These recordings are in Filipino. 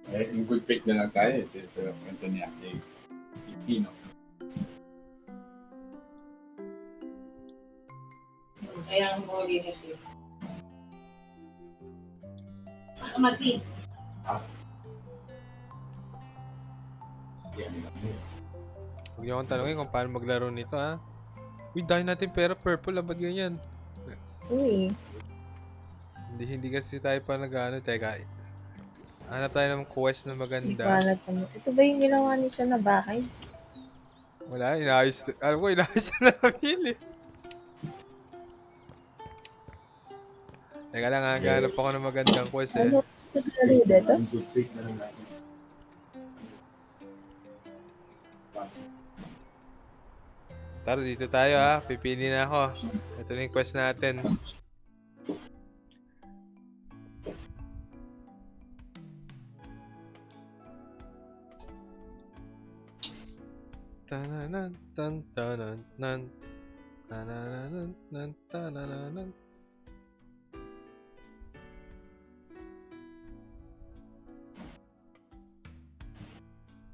Eh, yung good faith na lang tayo. Ito yung kwento ni Ate Pino. Kaya ang huli na siya. Masin. Yan lang yun. Huwag niyo akong tanongin kung paano maglaro nito, ha? Uy, dahil natin pera purple, ba't ganyan? Uy, Hindi kasi tayo pa nag-ano, teka. Hanap tayo ng quest na hindi maganda. pa alam mo. Ito ba yung ginawa niyo siya na bahay? Wala, inaayos. Alam ko, inaayos na namin eh. Teka lang, hanap ako ng magandang quest eh. Ano? Naglaro dito? Yung good faith na lang natin. Tara, dito tayo ha. Pipili na ako. Ito na yung quest natin. Tananan, tan, tanan, nan. Tananan, nan, tananan.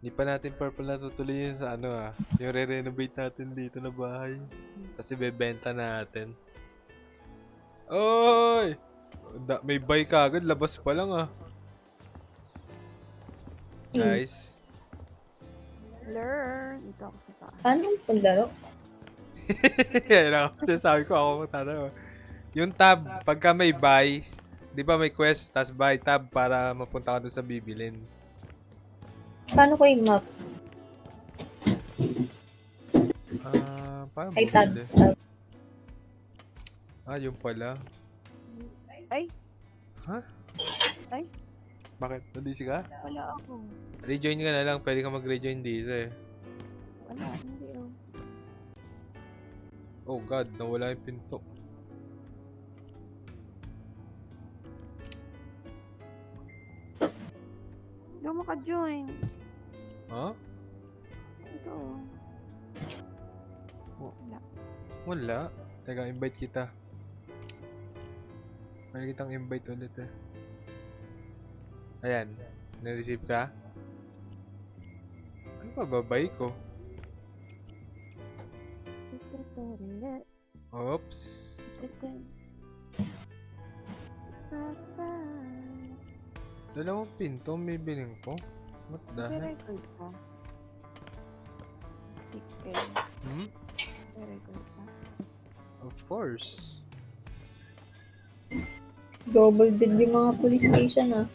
Hindi pa natin purple natutuloy yun sa ano ah. Yung re-renovate natin dito na bahay. Tapos ibebenta natin. Oy! May buy ka agad, labas pa lang ah. Nice. Learn. Ito ako sa taas. Paano yung paglaro? Yan ako. Sabi ko ako magtanong. Yung tab, pagka may buy, di ba may quest, tas buy tab para mapunta ka dun sa bibilin. Paano ko yung map? Paano Ay, tab. bumili? Yung pala. Ay, Ha? Ay. Bakit? Nadisi ka? wala ako. Rejoin ka na lang, pwede ka mag-rejoin dito eh. Wala, hindi oh. Oh god, nawala yung pinto. Hindi ako maka-join. Ha? Ito oh. Wala. Teka, invite kita. Pwede kitang invite ulit eh. Ayan. Na-receive ka? Ano ba babay ko? Oops. Dalawang pinto may biling ko. What the heck? Record ka. Ticket. Hmm? Record ka. Of course. Double dead yung mga police station ah.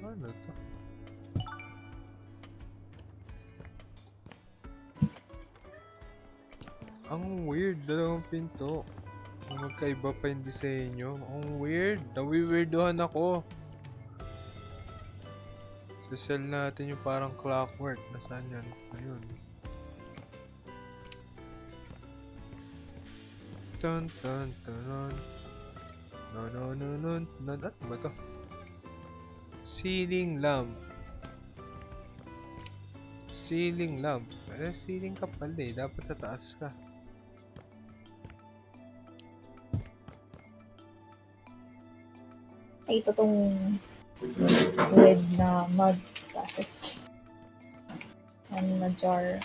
Ano to? Ang weird, dalawang pinto. Magkaiba pa yung disenyo. Ang weird. Nawi-weirdohan ako. Sasell natin yung parang clockwork. Nasaan yan? Ayun. Tan tan tan. No. Ano ba to? Ceiling lamp. Ceiling lamp. Ceiling ka pala eh. Dapat sa taas ka. Ay, ito tong red na mug. Tapos, ano na jar.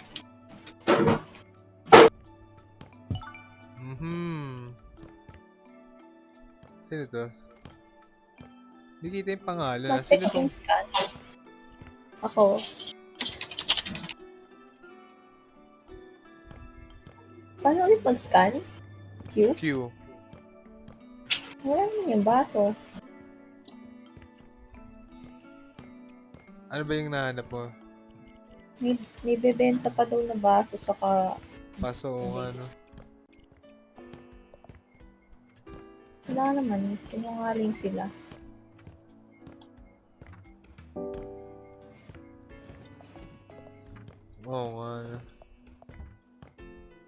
Sino to? Hindi kita yung pangalan. Mag-check Sino tong... yung scan. Ako. Paano ulit mag-scan? Q? Q. Wala naman yung baso. Ano ba yung nahanap mo? May bebenta pa daw na baso saka Paso o ano? wala naman. Sinungaling sila. Oo nga.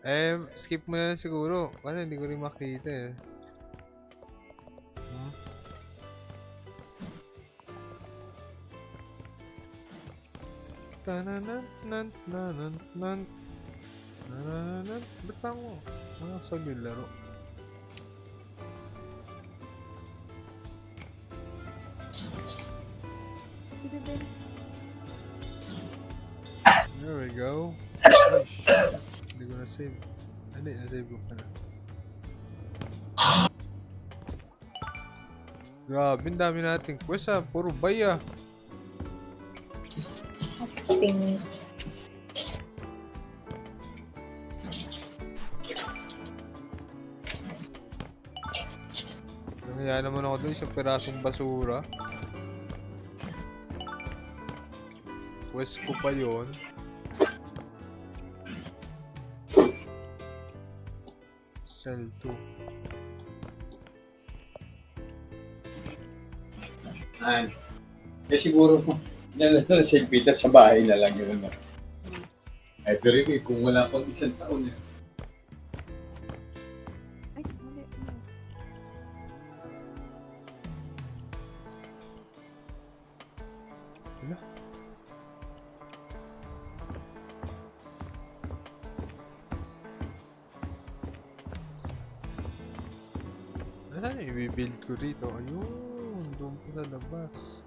Eh, skip mo na lang siguro. Ano, hindi ko rin makita eh. Tananan, nan, nanan, nan. Tananan, ba't pa ako? Ano sa laro? bibili. There we go. Ay, shit. Hindi ko na-save. Ano yun? Na-save ko pala. Grabe, ang dami nating quest ah. Puro buy ah. Ting. Nangyaya naman ako doon, isang pirasong basura. Quest ko pa yun. Cell 2. Ay. Eh siguro yan na lang St. Peter sa bahay na lang yun. Ay, pero kung wala pang isang taon yan. Ay, mali. Ano? Ano na i-build ko rito? Ayun, doon pa sa labas.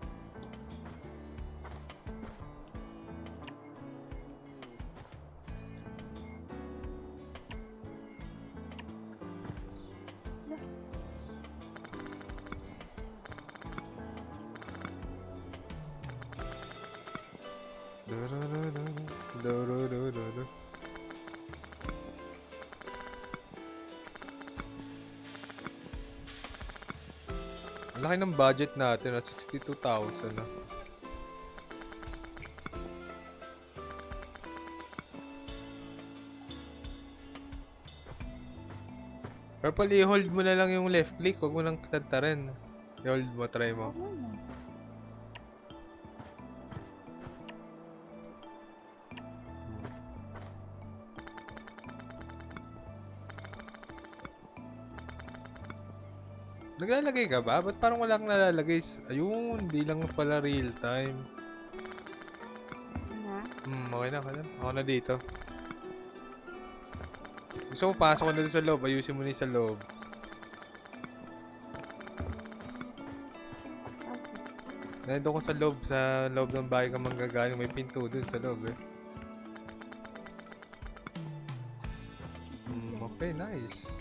Ang laki ng budget natin, 62,000 na. Purple, i-hold mo na lang yung left click, huwag mo nang rin. I-hold mo, try mo. Huwag mo na. Naglalagay ka ba? Ba't parang wala kang nalalagay? Ayun, hindi lang pala real time. Na? Okay na, okay na. Ako na dito. Gusto mo, pasok ko na dito sa loob. Ayusin mo na yung sa loob. Okay. Nandun ko sa loob ng bahay ka manggagaling. May pinto dun sa loob eh. Okay, nice.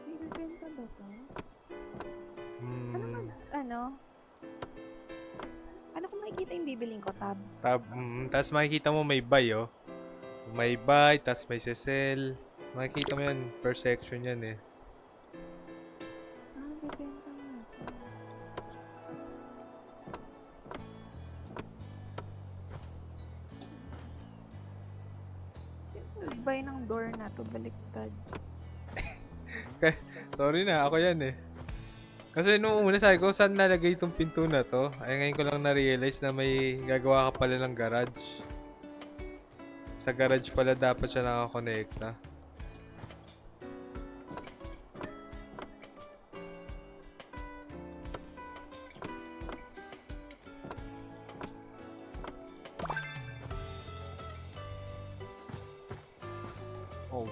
Bibenta ba to? Hmm, Ano kung makikita yung bibiling ko, tab? Tapos makikita mo may buy oh. May buy, tapos may sell. Makikita mo yan, per section yan eh. Bibenta nga. Buy ng door na to, baliktad. Sorry na, ako yan eh. Kasi nung una sabi ko, saan nalagay itong pinto na to? Ay ngayon ko lang na-realize na may gagawa ka pala ng garage. Sa garage pala dapat siya nakakonekta. Oh,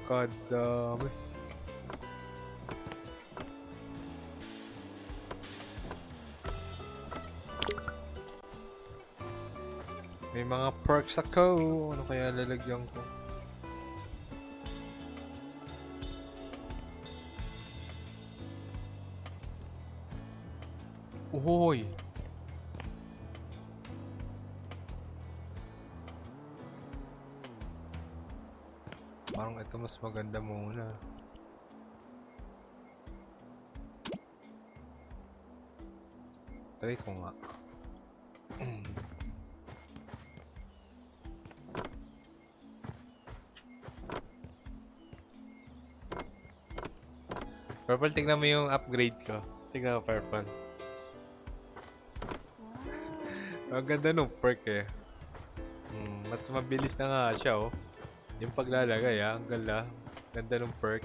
god dami. May mga perks ako. Ano kaya lalagyan ko? Uhoy! Parang ito mas maganda muna. Try ko nga. Purple, tignan mo yung upgrade ko. Tignan mo, Purple. Ang ganda nung perk eh. Mas mabilis na nga siya oh. Yung paglalagay ang ganda. Ganda nung perk.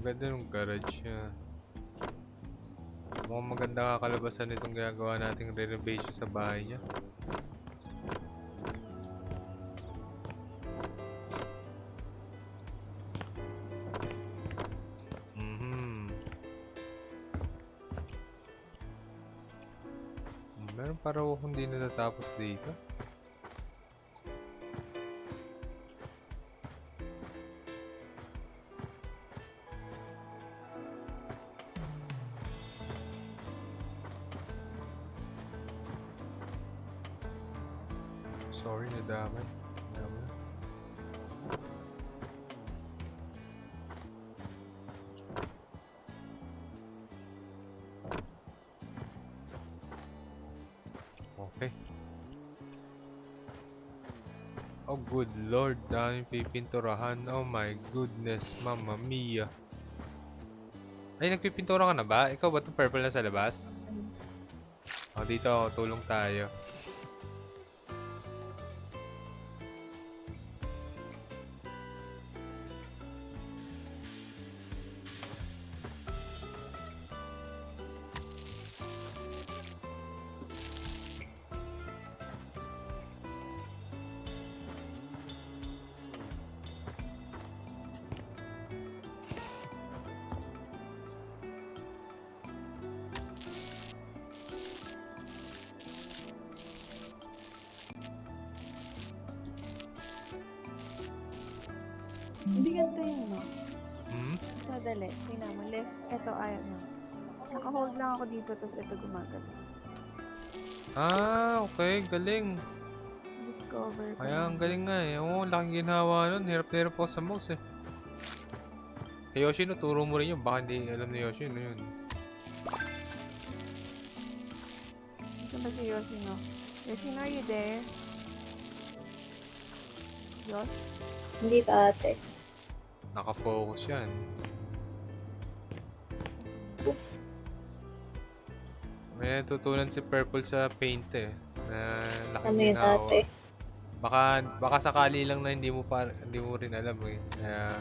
ganda ng garage niya. Mukhang maganda kakalabasan nitong ginagawa nating renovation sa bahay niya. Meron para kung hindi natatapos dito. Sorry, nadamay. Okay. Oh good lord, daming pipinturahan. Oh my goodness, mamma mia. Ay, nagpipintura ka na ba? Ikaw ba 'tong purple na sa labas? Oh, dito ako, tulong tayo. Hindi ganito yun, no? Madali. Tingnan mo, left. Ito, ayaw na. Naka-hold lang ako dito, tapos ito gumagano. Ah, okay, galing. Discover ko. Kaya ang galing nga eh. Oo, laking ginawa nun. Hirap na hirap ako sa mouse eh. Kay Yoshino, turo mo rin yun. Baka hindi alam ni Yoshino yun. Ito ba si Yoshino? Yoshino, are you there? Yosh? Hindi ate. Naka-focus yan. Oops. May natutunan si Purple sa paint eh. Na Ano laking yun ginawa. ate? Baka sakali lang na hindi mo rin alam eh. Kaya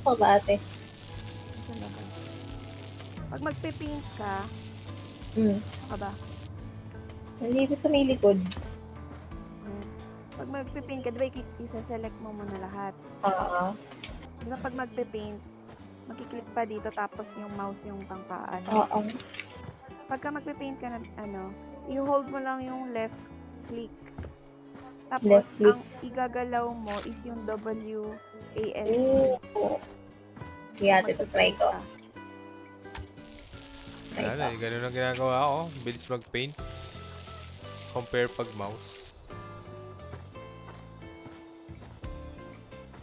Ako ba ate? Ito na ba? Pag magpe-paint ka, ka ba? Nandito sa may likod. Pag magpe-paint ka, diba isa-select mo muna lahat? Oo. Diba pag magpe-paint, makiklik pa dito tapos yung mouse yung pangpaan. Oo. Pagka magpe-paint ka na, i-hold mo lang yung left click. Tapos, Left click. ang igagalaw mo is yung WASD. Oo. Sige ate, try ko. Try wala ko. na eh. Ganun ang ginagawa ko. Bilis mag-paint. Compare pag mouse.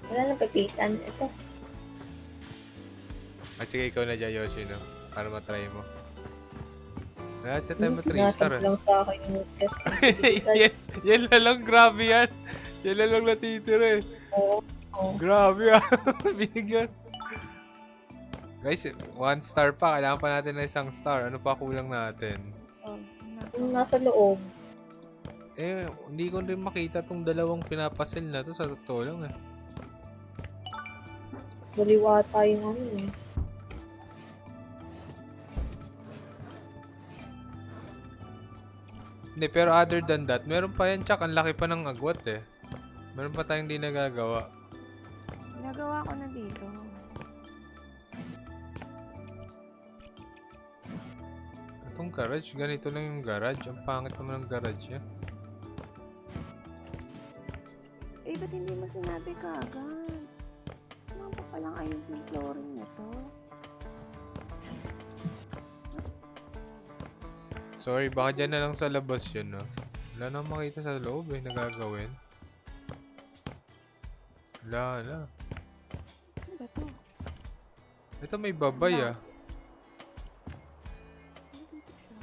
Wala nang papitan. Ito. At sige, ikaw na dyan, Yoshino. Para matry mo. Lahat na tayo matracer Nasab eh. lang sa akin yung test. yan na lang, grabe yan. Yan na lang natitira eh. Oo. Oo. Grabe ah. Binigyan. Guys, 1 star pa. Kailangan pa natin ng 1 star. Ano pa kulang natin? Yung nasa loob. Eh, hindi ko rin makita tong dalawang pinapasil na to. Sa totoo lang eh. Baliwata yung ano eh. Hindi, pero other than that, meron pa yan, Chak. Ang laki pa ng agwat eh. Meron pa tayong di nagagawa. Ginagawa ko na dito. Itong garage, ganito lang yung garage. Ang pangit naman ng garage niya. Eh, ba't hindi mo sinabi kaagad? Ano pa palang ayusin flooring na to? Sorry, baka dyan na lang sa labas yun, no? Wala na makita sa loob eh, nagagawin. Wala na. Ano ba to? Ito may babay ah. Ano dito siya?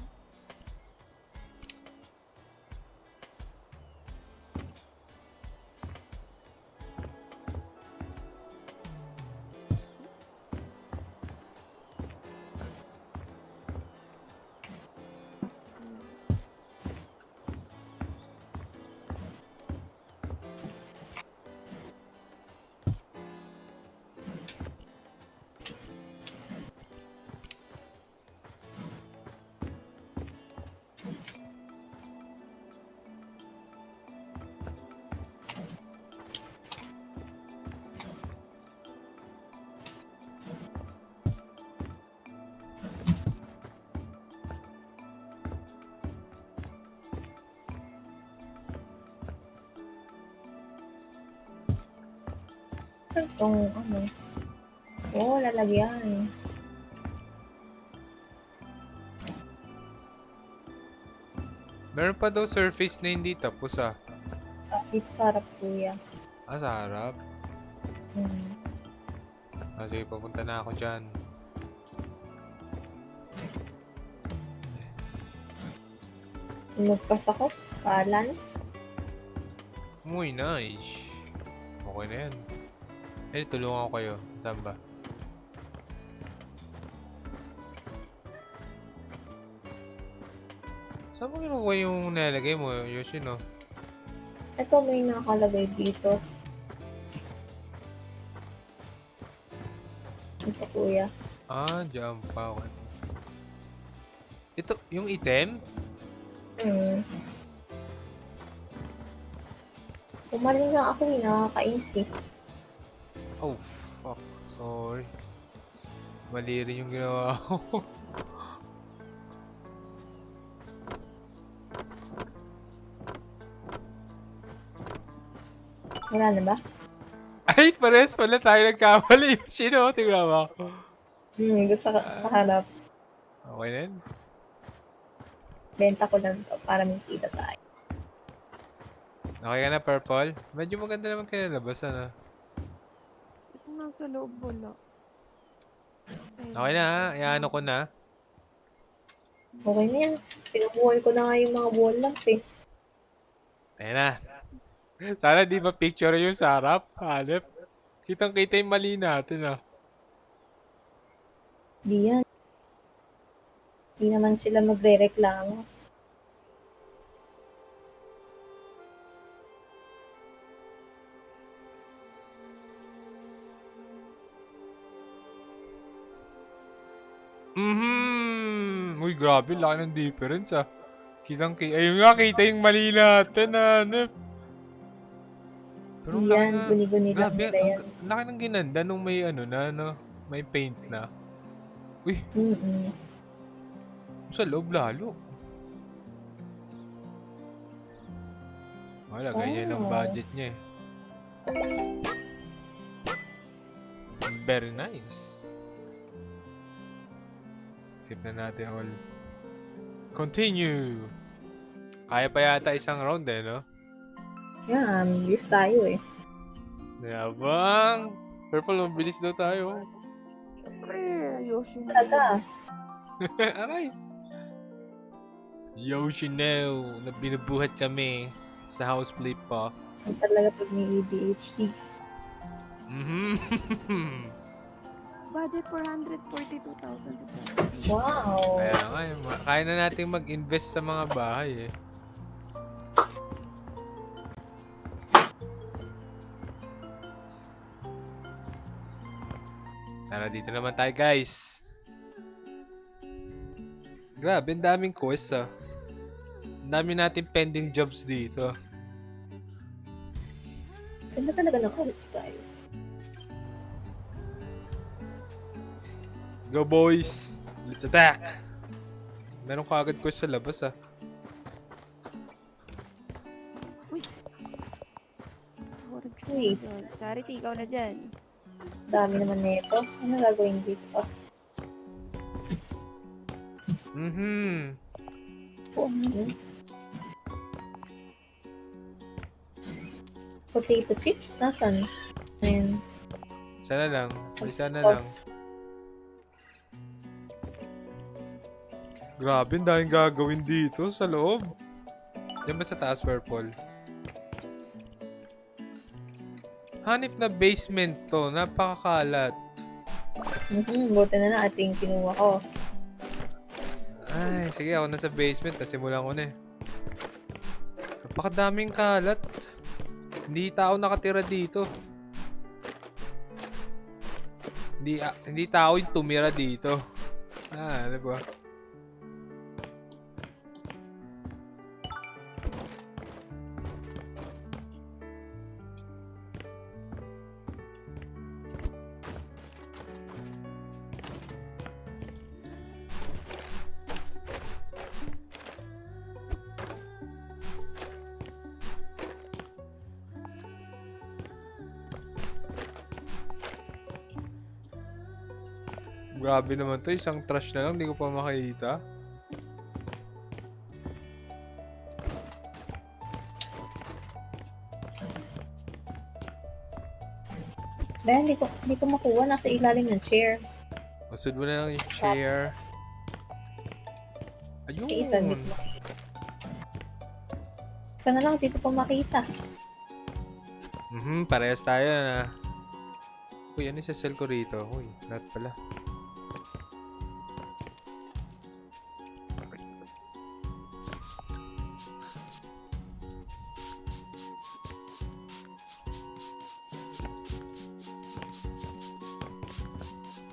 Saan tong ano? Oo, lalagyan. Meron pa daw surface na hindi tapos ah. Dito sa harap, kuya. Ah, sa harap. Hmm. Ah, sige, papunta na ako dyan. Lumagpas ako. Paalan. Uy, nice. Okay na yan. Eh, tulungan ko kayo. Saan ba? Saan mo kinukuha yung nalagay mo, Yoshino? Ito may nakalagay dito. Ito, kuya. Ah, jump pa. Okay. Ito, yung item? Hmm. Umaling na ako nakakaisip. Oh, fuck. Sorry. Mali rin yung ginawa ko. Wala na ba? Ay, pares pala tayo nagkamali. Sino? Tingnan mo. Gusto sa harap. Okay na yun. Benta ko lang to para may kita tayo. Okay ka na, Purple? Medyo maganda naman kinalabas, ano? Ito nasa loob wala. Okay na, ha? Iano ko na. Okay na yan. Sinubuhan ko na nga yung mga wall eh. Ayan na. Sana di ba picture yung sa harap? Hanep. Kitang-kita yung mali natin, ah. Di yan. Di naman sila magre-reklamo. Uy, grabe, laki ng difference, ah. Ayun nga, kita yung mali natin, hanep. Pero ang Di laki yan. na, Guni-guni lang grabe, nila yan. ang laki ng ginanda nung may ano na, no? May paint na. Uy, sa loob lalo. Wala, ganyan ang Oh. budget niya eh. Very nice. Skip na natin all. Continue! Kaya pa yata isang round eh, no? Yan. Bilis tayo eh. Yabang! Purple, mabilis daw tayo. Siyempre, Yoshi na. Talaga. Aray! Yoshineo, na binubuhat kami sa house flip pa. Yan talaga pag may ADHD. Budget 442,600. Wow. Kaya nga, kaya na natin mag-invest sa mga bahay eh. Tara, dito naman tayo guys. Grabe, ang daming quests ah. Ang dami natin pending jobs dito. Ganda talaga ng art style. Go boys! Let's attack! Meron ka agad quest sa labas ah. Uy. Charity, ikaw na dyan. Dami naman nito. Ano gagawin dito? Potato chips? Nasaan? Ayan. Sana lang. Isa na lang. Grabe, ang daming gagawin dito sa loob. Diyan ba sa taas, Purple? Hanip na basement to. Napakakalat. Buti na lang ating kinuha ko. Ay, sige, ako na sa basement. Nasimulan ko na eh. Napakadaming kalat. Hindi tao nakatira dito. Hindi tao yung tumira dito. Ano ba? Grabe naman to, isang trash na lang, di ko pa makita. Dahil hindi ko makuha. Nasa ilalim ng chair. Masud mo na lang yung chair. Yung isa, hindi Ayun! ko makita. Isa na lang, dito ko makita. Parehas tayo na. Uy, ano yung sa cell ko rito? Uy, lahat pala.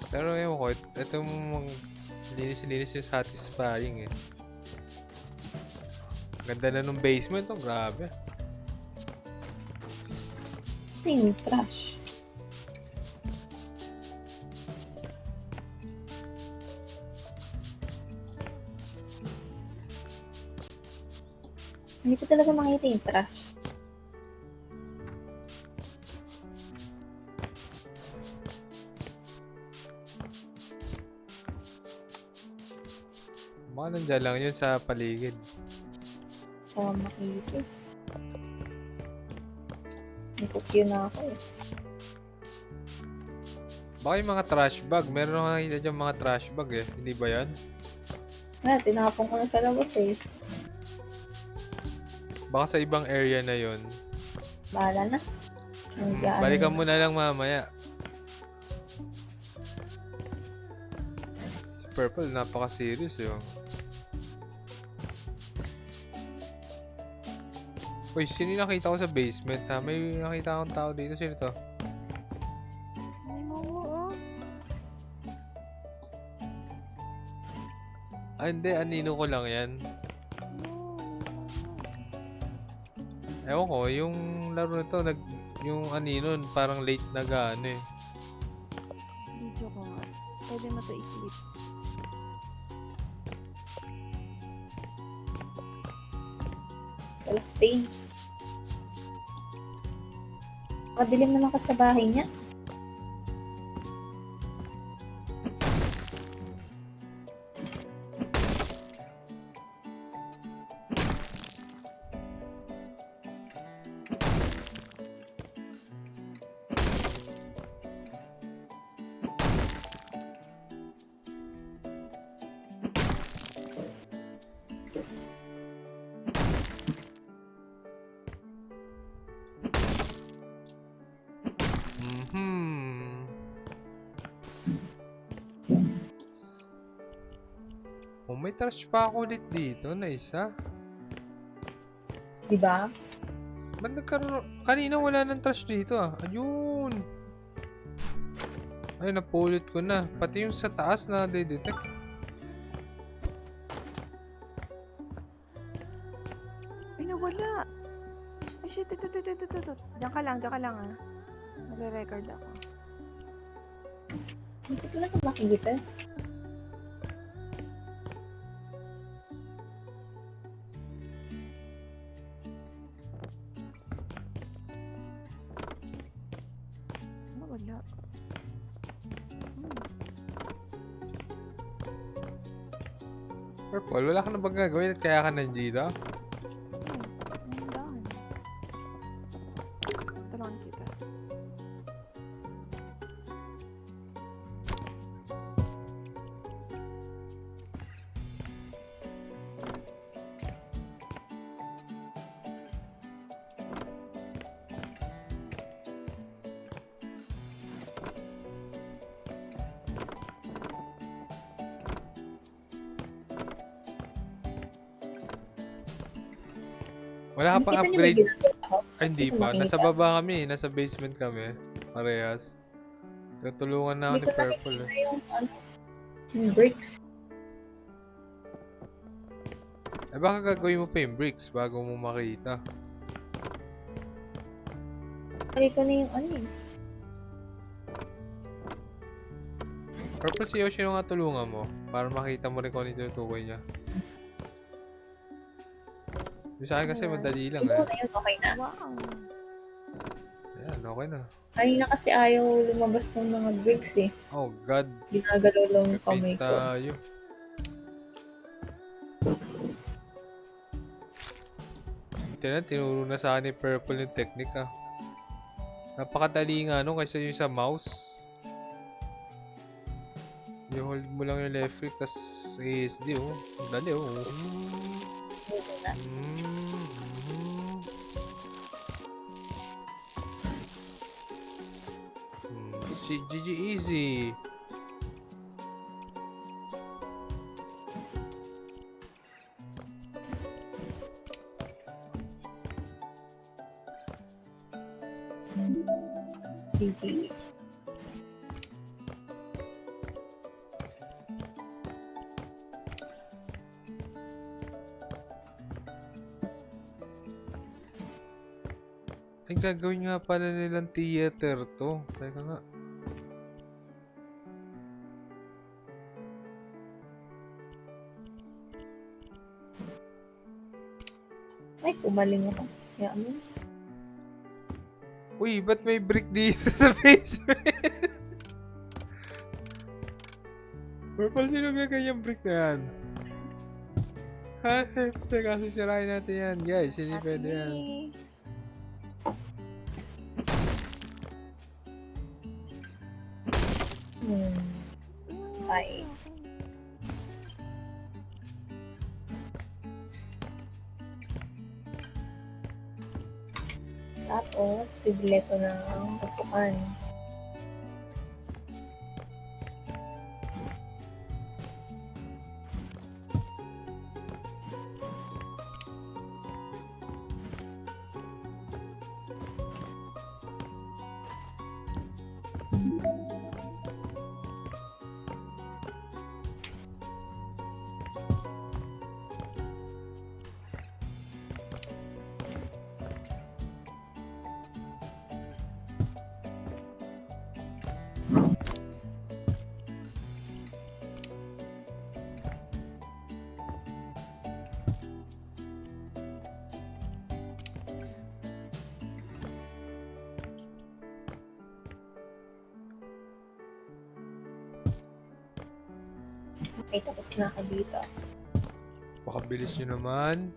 Pero ewan ko, itong linis-linis yung satisfying eh. Ganda na nung basement, oh, grabe. Ito yung trash. Hindi ko talaga makita yung trash. Baka nandyan lang yun sa paligid. So, makita. Nakukyo na ako eh. Baka yung mga trash bag. Meron akong nakita dyan mga trash bag eh. Hindi ba yan? Tinapon ko na sa labas eh. Baka sa ibang area na yun. Bahala na. Balikan mo na lang mamaya. Si Purple, napaka-serious yun. Uy, sino yung nakita ko sa basement ha? May nakita akong tao dito. Sino to? Ay, oo. Ah, hindi. Anino ko lang yan. Ewan ko, yung laro na to, yung anino, parang late nag-ano eh. Video ko nga. Pwede mo to i-clip. Wala stain. Madilim naman ka sa bahay niya. Oh, may trash pa ako ulit dito na isa. Diba? Ba't nagkaroon? Kanina wala nang trash dito ah. Ayun. Ay, napulot ko na. Pati yung sa taas na detect. Ay, nawala. Ay, shit, ito. Diyan ka lang ah. Nagre-record ako. Hindi ko talaga makikita. Nawala. Purple, wala ka na bang gagawin at kaya ka nandito? Yes, ayun daan. Tulungan kita. Wala ka pang Nakita niyo ba upgrade? ginagawa ko? Ay, hindi Hindi ko pa. makita. Nasa baba kami. Nasa basement kami. Parehas. Tutulungan na ako Hindi ni ko Purple. nakikita yung bricks. Eh baka gagawin mo pa yung bricks bago mo makita. Kali ko na yung eh. Purple, si Yoshi yung nga tulungan mo. Para makita mo rin kung ano yung tutukoy niya. Yung sa akin kasi Alright. madali lang Ito eh. na yun, okay na. Wow. Ayan, Okay na. Kanina kasi ayaw lumabas ng mga bricks eh. Oh god. Ginagalaw lang yung kamay Paint ko. tayo. Tinuro na sa akin ni Purple yung technique ah. Napakadali nga no kaysa yung sa mouse. I-hold mo lang yung left click tas ASD oh. Ang dali oh. Hindi na. GG easy. GG. Ay gagawin nga pala nilang theater to. Teka nga. Ay, umaling ako. Kaya ano? Uy, ba't may brick dito sa basement? Purple, sino gagawin yung brick na yan? Ha? Teka, sisirain natin yan, guys. Hindi pwede yan. Ay. Tapos, bibili ko ng pasukan. Okay, tapos na ako dito. Pakabilis nyo naman.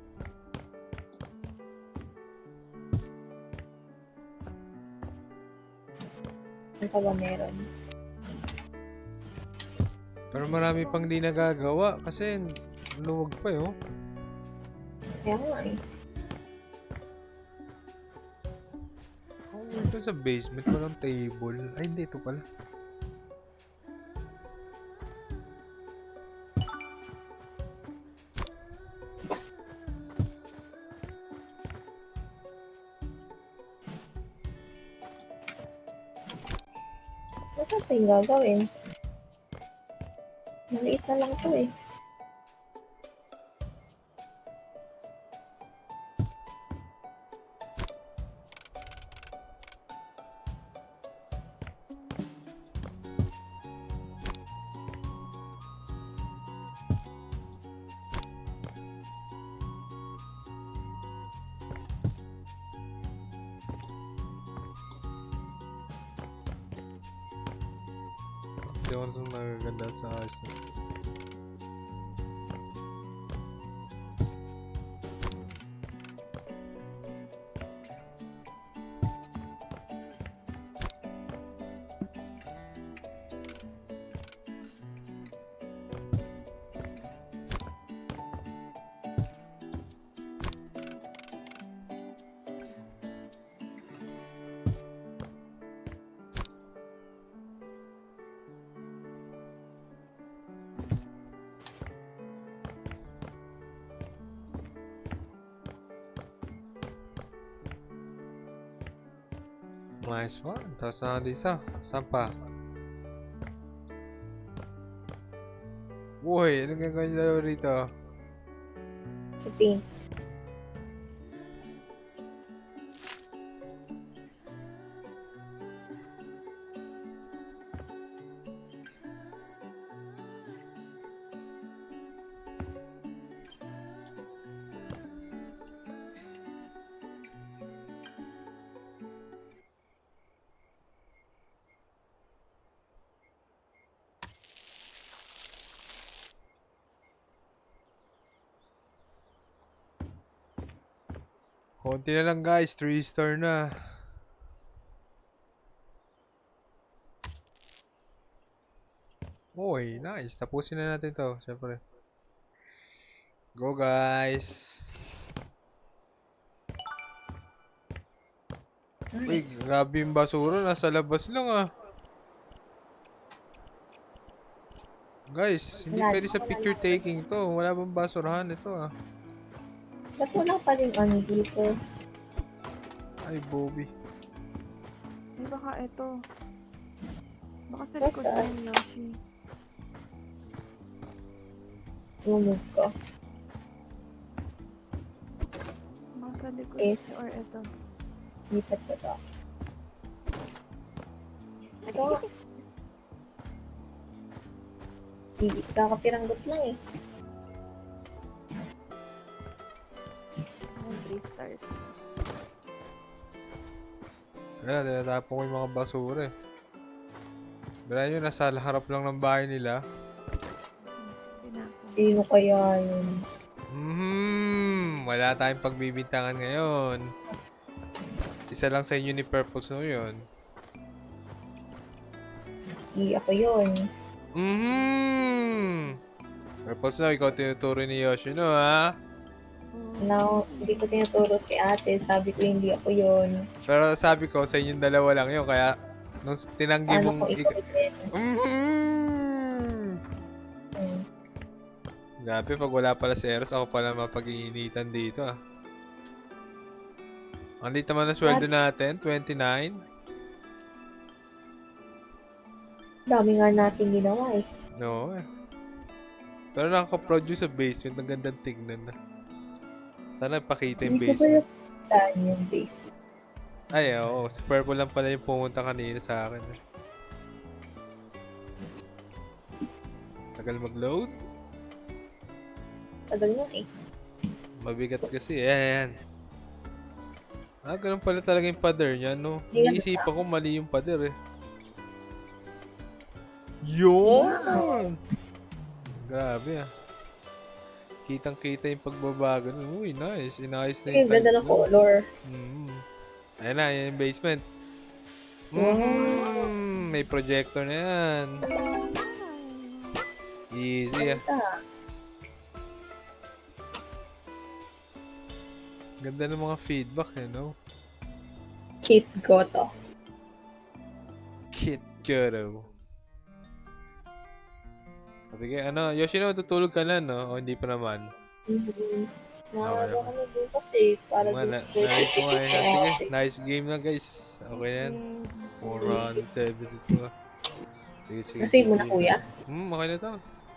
Ano pa ba meron? Pero marami pang di nagagawa kasi luwag pa yun. Kaya nga eh. Oh, ito sa basement walang table. Ay, hindi. Ito pala. Saan pa yung gagawin? Maliit na lang to eh. Hindi ako nung magaganda sa ayos na. Nice one. Tapos na isa. Saan pa? Uy, anong gagawin nyo dalawa rito? Paint. Konti na lang guys, 3 star na. Uy, nice. Tapusin na natin to, syempre. Go guys. Uy, grabe yung basura. Nasa labas lang ah. Guys, hindi Wala, pwede sa picture taking to. Wala bang basurahan ito ah. Ba't wala pa rin ano dito? Ay, Bobby. Ay, baka ito. Baka sa Basta. likod yan, Yoshi. Lumog ko. Baka sa likod Eh. or ito. Lipat ko to. Ito. Kakapiranggot lang eh. Ayan, 3 stars. Kaya tinatapon ko yung mga basura eh. Bira nyo, nasa harap lang ng bahay nila. Tinapon. Sino kaya yun? Wala tayong pagbibintangan ngayon. Isa lang sa inyo ni Purpose no yun. Di ako yun. Purpose no, ikaw tinuturo ni Yoshino ha. Now, hindi ko tinuturo si ate. Sabi ko hindi ako yun. Pero sabi ko sa inyong dalawa lang yun, kaya nung tinanggi Paano mong... kung ikaw din? Grabe, pag wala pala si Eros, ako pala mapag-iinitan dito ah. Ang liit naman na sweldo natin, 29. Dami nga natin ginawa eh. No eh. Pero nakaka-produce sa basement, ang gandang tignan na. Sana pakita yung Hindi ko ba basement. yung yung basement? Ay, oo. Si Purple lang pala yung pumunta kanina sa akin. Eh. Tagal mag-load. Tagal nga eh. Mabigat kasi. Ayan. Ah, ganun pala talaga yung pader niya, no? Hindi nga Iniisipan ko mali yung pader eh. Yun! Grabe ah. Kitang-kita yung pagbabago. Uy, nice. Inayos na Ay, yung ganda tiles ng na. color. Ayan na, yan yung basement. May projector na yan. Easy ah. Ganda ng mga feedback eh, no? Kit Goto. Kit Kuro. Sige, ano, Yoshino, tutulog ka na, no? O hindi pa naman? Nakakala ko na bukas eh. Para Mga dun na, sa narinig ko nga yun. certificate Sige, kaya- nice game na guys. Okay na yan. 472 ah. Sige, sige. Nasave mo na sige. kuya? Okay na to.